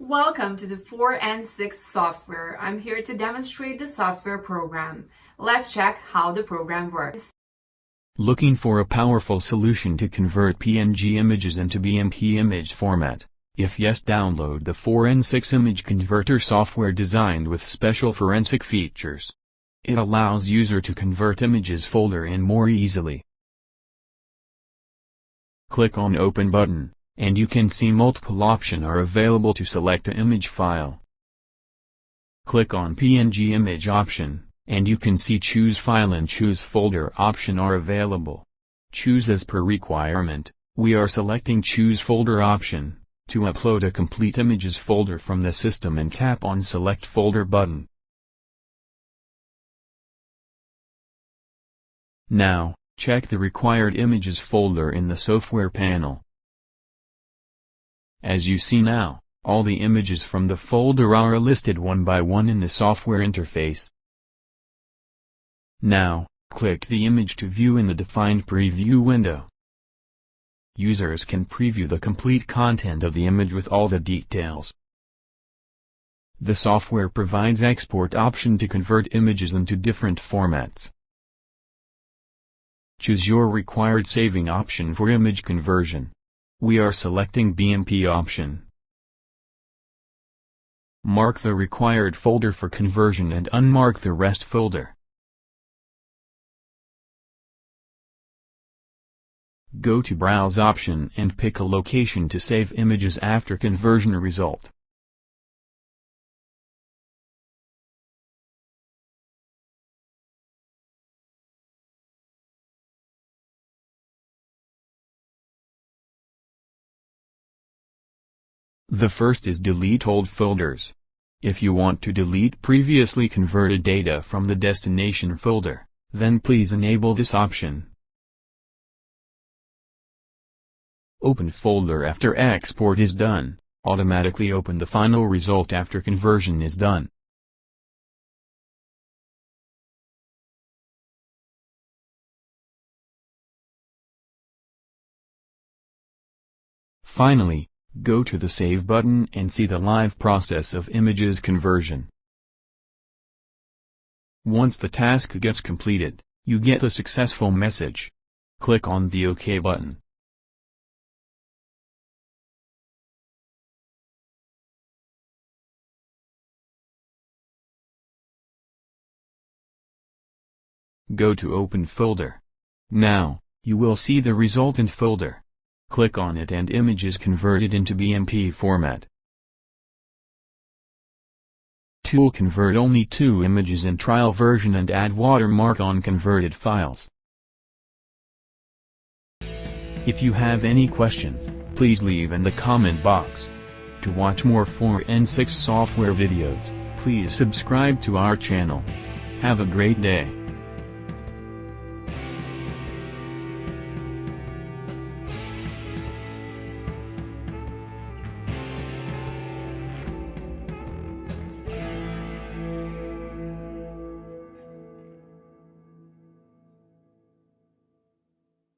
Welcome to the 4 and 6 software. I'm here to demonstrate the software program. Let's check how the program works. Looking for a powerful solution to convert PNG images into BMP image format? If yes, download the 4 and 6 image converter software designed with special forensic features. It allows user to convert images folder in more easily. Click on Open button, and you can see multiple options are available to select an image file. Click on PNG image option, and you can see Choose File and Choose Folder option are available. Choose as per requirement. We are selecting Choose Folder option, to upload a complete images folder from the system and tap on Select Folder button. Now, check the required images folder in the software panel. As you see now, all the images from the folder are listed one by one in the software interface. Now, click the image to view in the defined preview window. Users can preview the complete content of the image with all the details. The software provides export option to convert images into different formats. Choose your required saving option for image conversion. We are selecting BMP option. Mark the required folder for conversion and unmark the rest folder. Go to Browse option and pick a location to save images after conversion result. The first is delete old folders. If you want to delete previously converted data from the destination folder, then please enable this option. Open folder after export is done. Automatically open the final result after conversion is done. Finally, go to the Save button and see the live process of images conversion. Once the task gets completed, you get a successful message. Click on the OK button. Go to Open folder. Now, you will see the resultant folder. Click on it and image is converted into BMP format. Tool convert only 2 images in trial version and add watermark on converted files. If you have any questions, please leave in the comment box. To watch more 4 and 6 software videos, please subscribe to our channel. Have a great day.